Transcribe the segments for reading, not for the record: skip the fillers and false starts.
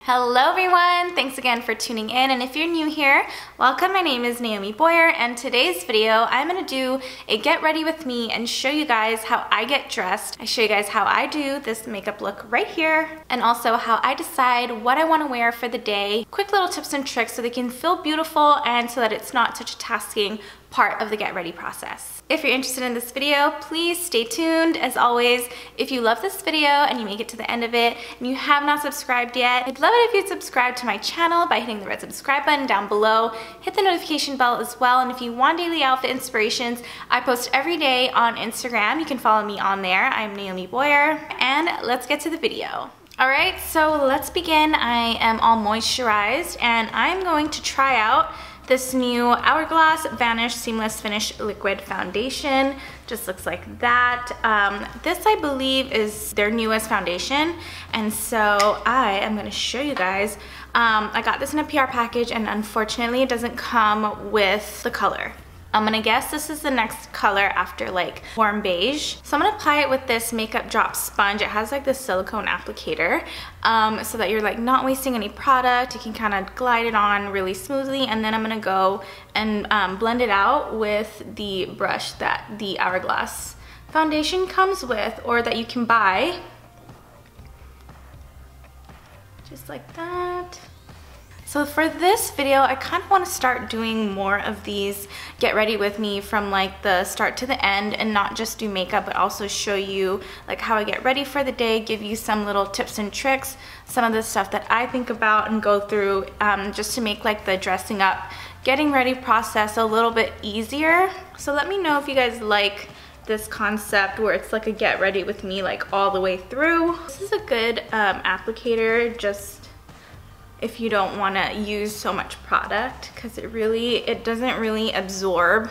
Hello everyone, thanks again for tuning in, and if you're new here, welcome. My name is Naomi Boyer, and today's video I'm going to do a get ready with me and show you guys how I get dressed. I show you guys how I do this makeup look right here, and also how I decide what I want to wear for the day. Quick little tips and tricks so they can feel beautiful and so that it's not such a tasking part of the get ready process. If you're interested in this video, please stay tuned. As always, if you love this video and you make it to the end of it and you have not subscribed yet, I'd love it if you'd subscribe to my channel by hitting the red subscribe button down below. Hit the notification bell as well, and if you want daily outfit inspirations, I post every day on Instagram. You can follow me on there. I'm Naomi Boyer, and let's get to the video. Alright, so let's begin. I am all moisturized and I'm going to try out this new Hourglass Vanish Seamless Finish Liquid Foundation. Just looks like that. This, I believe, is their newest foundation, and so I am going to show you guys. I got this in a PR package, and unfortunately it doesn't come with the color. I'm gonna guess this is the next color after like warm beige. So I'm gonna apply it with this makeup drop sponge. It has like this silicone applicator so that you're like not wasting any product. You can kind of glide it on really smoothly, and then I'm gonna go and blend it out with the brush that the Hourglass foundation comes with, or that you can buy. Just like that. So for this video, I kind of want to start doing more of these get ready with me from like the start to the end, and not just do makeup, but also show you like how I get ready for the day, give you some little tips and tricks, some of the stuff that I think about and go through just to make like the dressing up, getting ready process a little bit easier. So let me know if you guys like this concept where it's like a get ready with me like all the way through. This is a good applicator, just if you don't want to use so much product, because it doesn't really absorb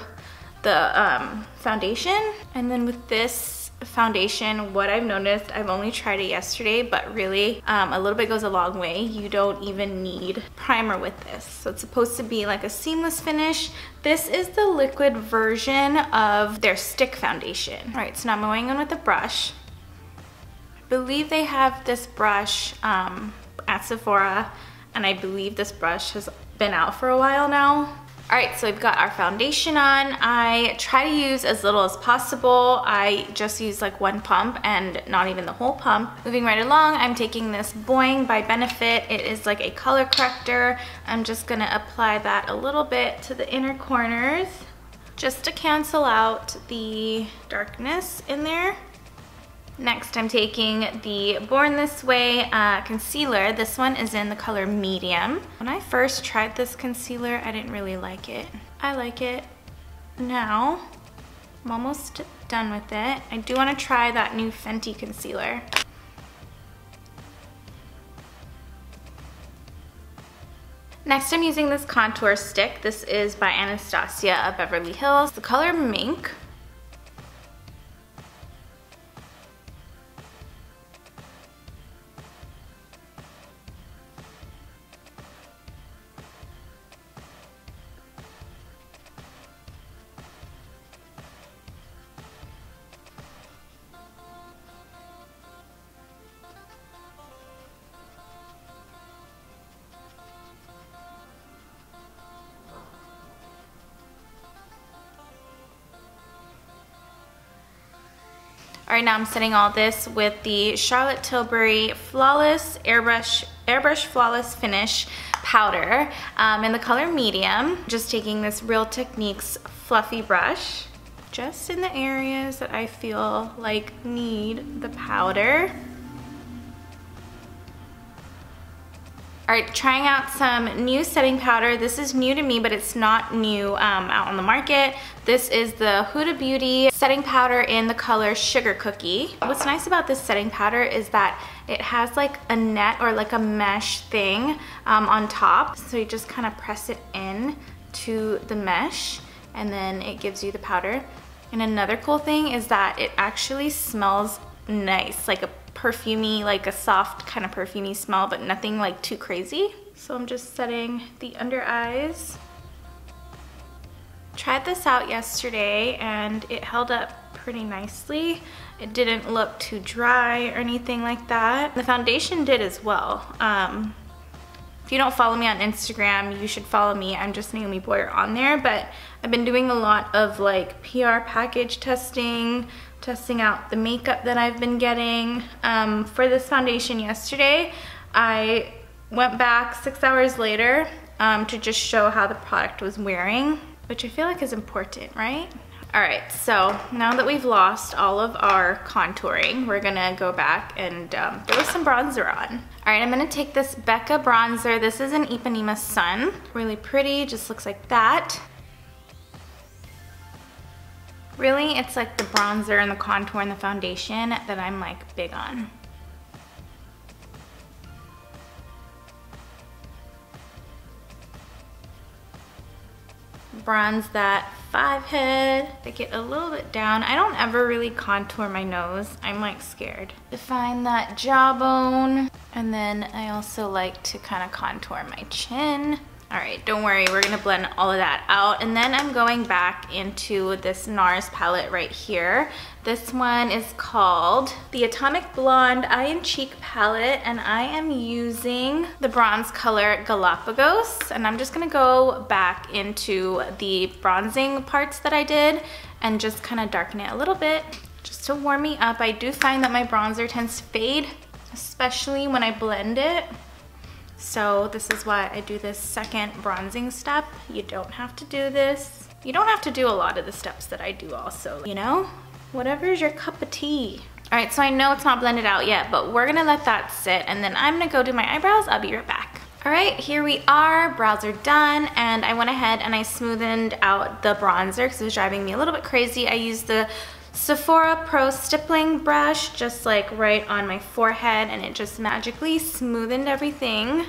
the foundation. And then with this foundation, what I've noticed, I've only tried it yesterday, but really a little bit goes a long way. You don't even need primer with this. So it's supposed to be like a seamless finish. This is the liquid version of their stick foundation. All right, so now I'm going in with a brush. I believe they have this brush at Sephora, and I believe this brush has been out for a while now. Alright, so we've got our foundation on. I try to use as little as possible. I just use like one pump and not even the whole pump. Moving right along, I'm taking this Boing by Benefit. It is like a color corrector. I'm just gonna apply that a little bit to the inner corners just to cancel out the darkness in there. Next, I'm taking the Born This Way concealer. This one is in the color medium. When I first tried this concealer, I didn't really like it. I like it now. I'm almost done with it. I do want to try that new Fenty concealer. Next, I'm using this contour stick. This is by Anastasia of Beverly Hills. The color Mink. Alright, now I'm setting all this with the Charlotte Tilbury Flawless Airbrush Flawless Finish Powder in the color medium. Just taking this Real Techniques fluffy brush, just in the areas that I feel like need the powder. Alright, trying out some new setting powder. This is new to me, but it's not new out on the market. This is the Huda Beauty setting powder in the color Sugar Cookie. What's nice about this setting powder is that it has like a net or like a mesh thing on top. So you just kind of press it in to the mesh, and then it gives you the powder. And another cool thing is that it actually smells nice, like a perfumey, like a soft kind of perfumey smell, but nothing like too crazy. So I'm just setting the under eyes. Tried this out yesterday and it held up pretty nicely. It didn't look too dry or anything like that. The foundation did as well. If you don't follow me on Instagram, you should follow me. I'm just Naomi Boyer on there, but I've been doing a lot of like PR package testing out the makeup that I've been getting. For this foundation yesterday, I went back 6 hours later to just show how the product was wearing, which I feel like is important, right? All right, so now that we've lost all of our contouring, we're gonna go back and throw some bronzer on. All right, I'm gonna take this Becca bronzer. This is an Ipanema Sun. Really pretty, just looks like that. Really, it's like the bronzer and the contour and the foundation that I'm like big on. Bronze that 5 head, take it a little bit down. I don't ever really contour my nose. I'm like scared. Define that jawbone. And then I also like to kind of contour my chin. All right, don't worry, we're gonna blend all of that out. And then I'm going back into this NARS palette right here. This one is called the Atomic Blonde Eye and Cheek palette, and I am using the bronze color Galapagos. And I'm just gonna go back into the bronzing parts that I did and just kind of darken it a little bit just to warm me up. I do find that my bronzer tends to fade, especially when I blend it. So this is why I do this second bronzing step. You don't have to do this. You don't have to do a lot of the steps that I do also, you know? Whatever's your cup of tea. All right, so I know it's not blended out yet, but we're gonna let that sit, and then I'm gonna go do my eyebrows. I'll be right back. All right, here we are, brows are done, and I went ahead and I smoothened out the bronzer because it was driving me a little bit crazy. I used the Sephora Pro stippling brush just like right on my forehead, and it just magically smoothened everything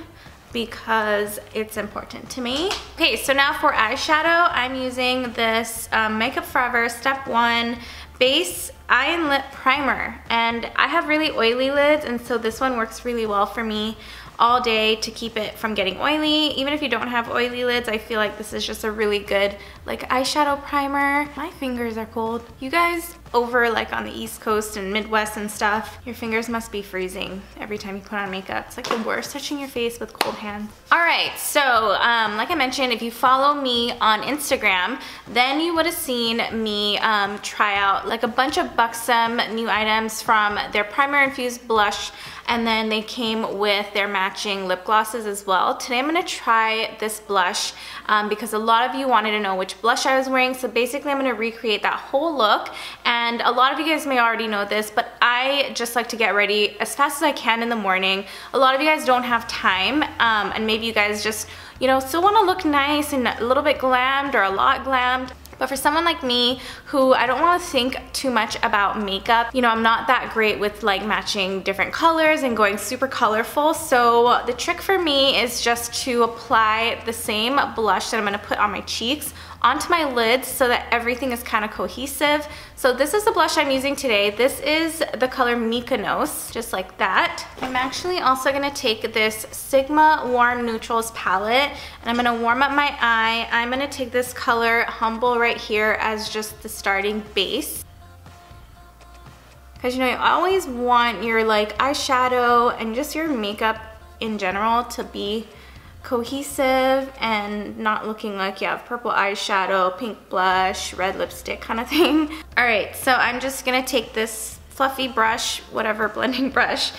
because it's important to me. Okay, so now for eyeshadow, I'm using this Makeup Forever Step 1 Base Eye and Lip Primer, and I have really oily lids, and so this one works really well for me all day to keep it from getting oily. Even if you don't have oily lids, I feel like this is just a really good like eyeshadow primer. My fingers are cold. You guys over like on the East Coast and Midwest and stuff, your fingers must be freezing every time you put on makeup. It's like the worst, touching your face with cold hands. All right, so like I mentioned, if you follow me on Instagram, then you would have seen me try out like a bunch of Buxom new items from their primer infused blush, and then they came with their matching lip glosses as well. Today I'm gonna try this blush because a lot of you wanted to know which blush I was wearing. So basically I'm gonna recreate that whole look, and a lot of you guys may already know this, but I just like to get ready as fast as I can in the morning. A lot of you guys don't have time, and maybe you guys just, you know, still wanna look nice and a little bit glammed or a lot glammed. But for someone like me who I don't want to think too much about makeup, you know, I'm not that great with like matching different colors and going super colorful. So the trick for me is just to apply the same blush that I'm going to put on my cheeks onto my lids so that everything is kind of cohesive. So this is the blush I'm using today. This is the color Mykonos, just like that. I'm actually also gonna take this Sigma Warm Neutrals palette, and I'm gonna warm up my eye. I'm gonna take this color Humble right here as just the starting base. Because you know, you always want your like eyeshadow and just your makeup in general to be cohesive and not looking like you have purple eyeshadow, pink blush, red lipstick kind of thing. All right, so I'm just gonna take this fluffy brush, whatever blending brush.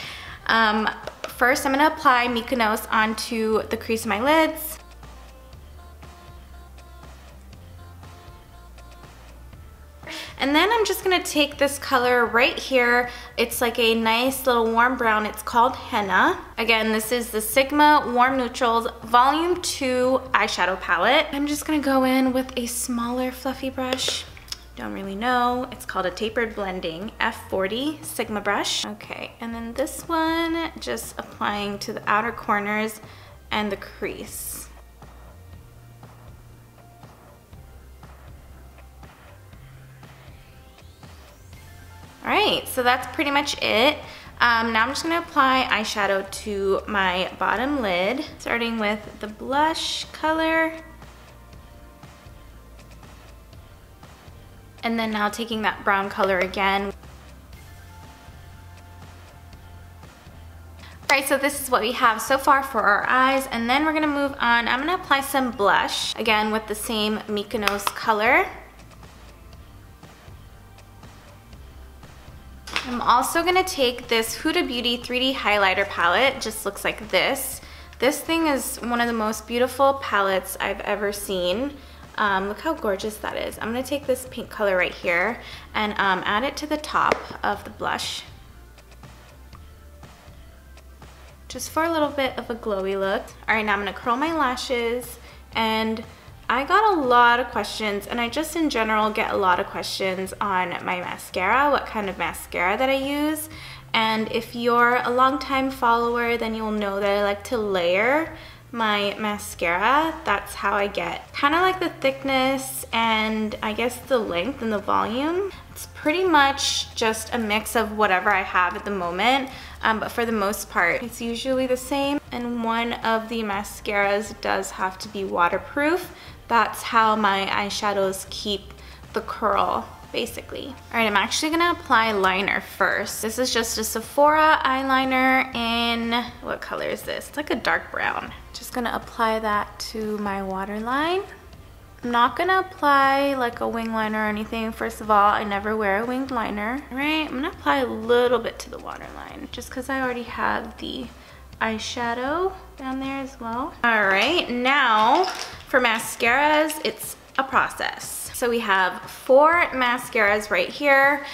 First, I'm gonna apply Mykonos onto the crease of my lids. And then I'm just gonna take this color right here. It's like a nice little warm brown. It's called Henna. Again, this is the Sigma Warm Neutrals Volume 2 eyeshadow palette. I'm just gonna go in with a smaller fluffy brush. Don't really know. It's called a Tapered Blending F40 Sigma brush. Okay, and then this one, just applying to the outer corners and the crease. All right, so that's pretty much it. Now I'm just gonna apply eyeshadow to my bottom lid, starting with the blush color. And then now taking that brown color again. All Alright, so this is what we have so far for our eyes, and then we're gonna move on. I'm gonna apply some blush, again with the same Mykonos color. I'm also gonna take this Huda Beauty 3D highlighter palette. It just looks like this. This thing is one of the most beautiful palettes I've ever seen. Look how gorgeous that is. I'm gonna take this pink color right here and add it to the top of the blush. Just for a little bit of a glowy look. All right, now I'm gonna curl my lashes, and I got a lot of questions, and I just in general get a lot of questions on my mascara, what kind of mascara that I use. And if you're a longtime follower, then you'll know that I like to layer my mascara. That's how I get kind of like the thickness and I guess the length and the volume. It's pretty much just a mix of whatever I have at the moment, but for the most part it's usually the same, and one of the mascaras does have to be waterproof. That's how my eyeshadows keep the curl, basically. All right, I'm actually gonna apply liner first. This is just a Sephora eyeliner in, what color is this? It's like a dark brown. Just gonna apply that to my waterline. I'm not gonna apply like a wing liner or anything. First of all, I never wear a winged liner. All right, I'm gonna apply a little bit to the waterline just because I already have the eyeshadow down there as well. All right, now for mascaras, it's a process. So we have 4 mascaras right here.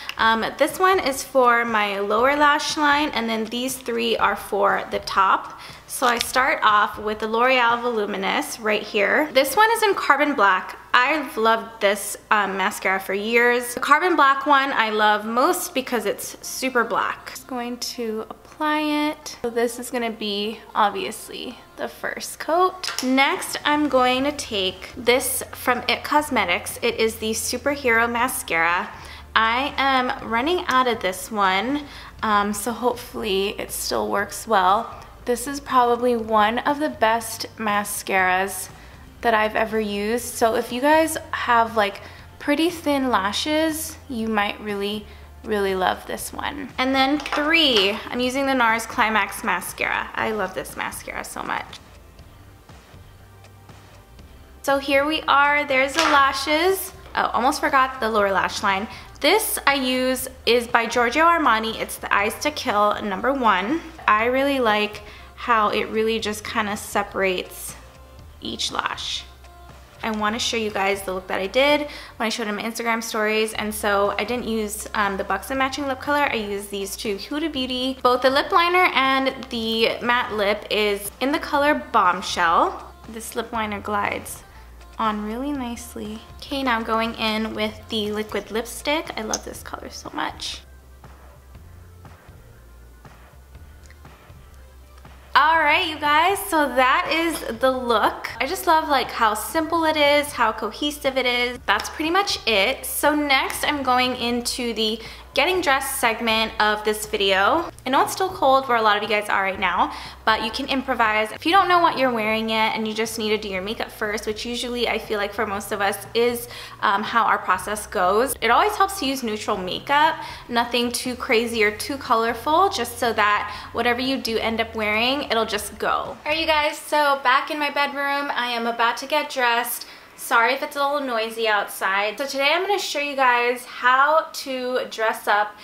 This one is for my lower lash line, and then these 3 are for the top. So I start off with the L'Oreal Voluminous right here. This one is in Carbon Black. I've loved this mascara for years. The Carbon Black one I love most because it's super black. Just going to apply it. So this is gonna be obviously the first coat. Next, I'm going to take this from IT Cosmetics. It is the Superhero Mascara. I am running out of this one, so hopefully it still works well. This is probably one of the best mascaras that I've ever used. So if you guys have like pretty thin lashes, you might really love this one. And then 3, I'm using the NARS Climax Mascara. I love this mascara so much. So here we are, there's the lashes. Oh, almost forgot the lower lash line. This I use is by Giorgio Armani. It's the Eyes to Kill #1. I really like how it really just kind of separates each lash. I want to show you guys the look that I did when I showed in my Instagram stories, and so I didn't use the Buxom matching lip color. I used these 2 Huda Beauty. Both the lip liner and the matte lip is in the color Bombshell. This lip liner glides on really nicely. Okay, now I'm going in with the liquid lipstick. I love this color so much. Alright you guys, so that is the look. I just love like how simple it is, how cohesive it is. That's pretty much it. So next I'm going into the getting dressed segment of this video. I know it's still cold where a lot of you guys are right now, but you can improvise. If you don't know what you're wearing yet and you just need to do your makeup first, which usually I feel like for most of us is how our process goes. It always helps to use neutral makeup, nothing too crazy or too colorful, just so that whatever you do end up wearing, it'll just go. Alright you guys, so back in my bedroom, I am about to get dressed. Sorry if it's a little noisy outside. So today I'm going to show you guys how to dress up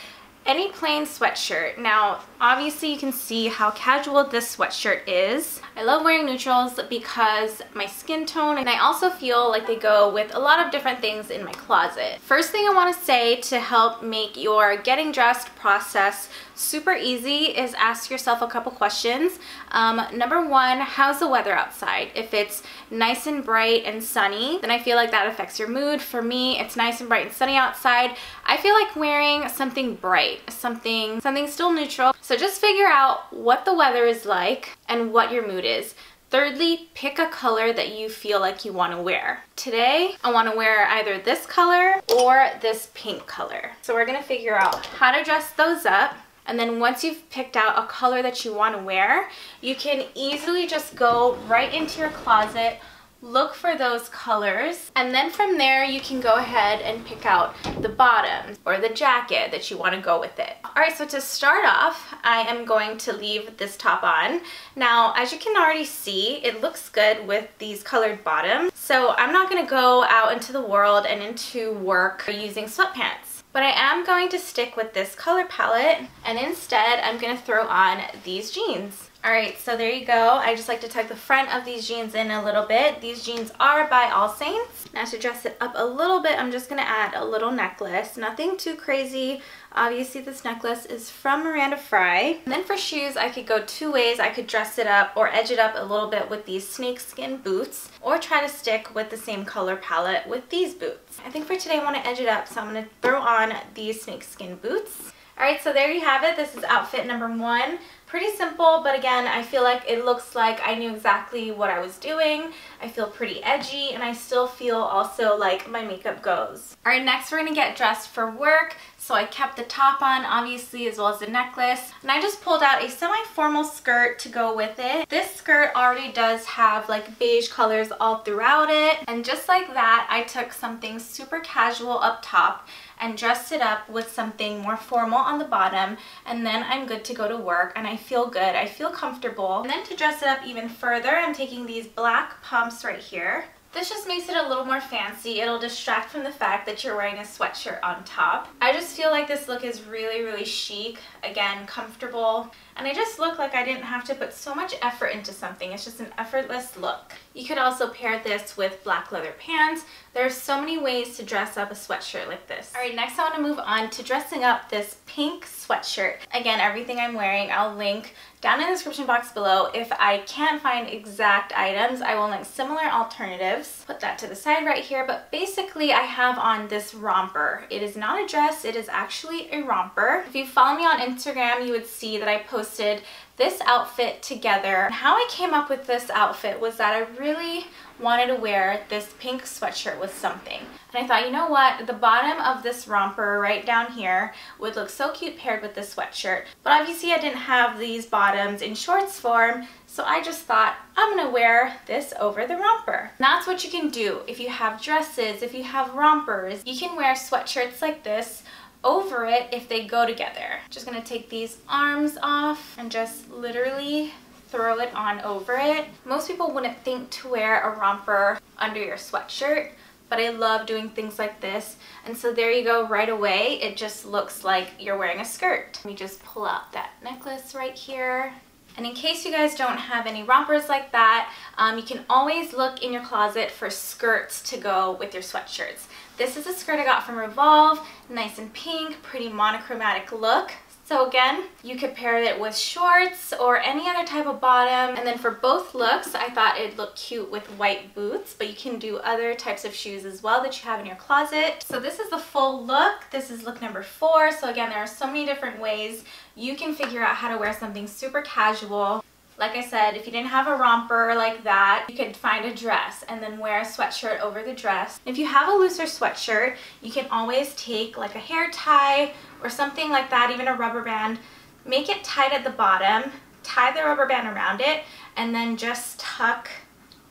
any plain sweatshirt. Now, obviously you can see how casual this sweatshirt is. I love wearing neutrals because my skin tone, and I also feel like they go with a lot of different things in my closet. First thing I want to say to help make your getting dressed process super easy is ask yourself a couple questions. Number 1, how's the weather outside? If it's nice and bright and sunny, then I feel like that affects your mood. For me, it's nice and bright and sunny outside. I feel like wearing something bright, something still neutral. So just figure out what the weather is like and what your mood is. Thirdly, pick a color that you feel like you want to wear. Today, I want to wear either this color or this pink color. So we're going to figure out how to dress those up. And then once you've picked out a color that you want to wear, you can easily just go right into your closet, look for those colors, and then from there you can go ahead and pick out the bottom or the jacket that you want to go with it. Alright, so to start off, I am going to leave this top on. Now, as you can already see, it looks good with these colored bottoms, so I'm not going to go out into the world and into work using sweatpants. But I am going to stick with this color palette, and instead I'm going to throw on these jeans. Alright, so there you go. I just like to tuck the front of these jeans in a little bit. These jeans are by All Saints. Now to dress it up a little bit, I'm just going to add a little necklace. Nothing too crazy. Obviously this necklace is from Miranda Fry. And then for shoes, I could go two ways. I could dress it up or edge it up a little bit with these snakeskin boots, or try to stick with the same color palette with these boots. I think for today I want to edge it up, so I'm going to throw on these snakeskin boots. Alright, so there you have it. This is outfit number 1. Pretty simple, but again, I feel like it looks like I knew exactly what I was doing. I feel pretty edgy, and I still feel also like my makeup goes. Alright, next we're going to get dressed for work. So I kept the top on, obviously, as well as the necklace. And I just pulled out a semi-formal skirt to go with it. This skirt already does have like beige colors all throughout it. And just like that, I took something super casual up top and dressed it up with something more formal on the bottom, and then I'm good to go to work, and I feel good, I feel comfortable. And then to dress it up even further, I'm taking these black pumps right here. This just makes it a little more fancy. It'll distract from the fact that you're wearing a sweatshirt on top. I just feel like this look is really, really chic. Again, comfortable. And I just look like I didn't have to put so much effort into something. It's just an effortless look. You could also pair this with black leather pants. There's so many ways to dress up a sweatshirt like this. Alright, next I want to move on to dressing up this pink sweatshirt. Again, everything I'm wearing, I'll link down in the description box below. If I can't find exact items, I will link similar alternatives. Put that to the side right here, but basically I have on this romper. It is not a dress, it is actually a romper. If you follow me on Instagram, you would see that I posted this outfit together. How I came up with this outfit was that I really wanted to wear this pink sweatshirt with something. And I thought, you know what, the bottom of this romper right down here would look so cute paired with this sweatshirt. But obviously I didn't have these bottoms in shorts form, so I just thought, I'm gonna wear this over the romper. And that's what you can do. If you have dresses, if you have rompers, you can wear sweatshirts like this over it if they go together. Just gonna take these arms off and just literally throw it on over it. Most people wouldn't think to wear a romper under your sweatshirt, but I love doing things like this. And so there you go, right away, it just looks like you're wearing a skirt. Let me just pull out that necklace right here. And in case you guys don't have any rompers like that, you can always look in your closet for skirts to go with your sweatshirts. This is a skirt I got from Revolve, nice and pink, pretty monochromatic look. So again, you could pair it with shorts or any other type of bottom. And then for both looks, I thought it'd look cute with white boots, but you can do other types of shoes as well that you have in your closet. So this is the full look. This is look number 4. So again, there are so many different ways you can figure out how to wear something super casual. Like I said, if you didn't have a romper like that, you could find a dress and then wear a sweatshirt over the dress. If you have a looser sweatshirt, you can always take like a hair tie or something like that, even a rubber band. Make it tight at the bottom, tie the rubber band around it, and then just tuck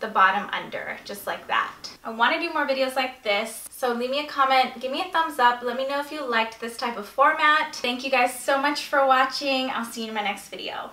the bottom under, just like that. I want to do more videos like this, so leave me a comment, give me a thumbs up, let me know if you liked this type of format. Thank you guys so much for watching. I'll see you in my next video.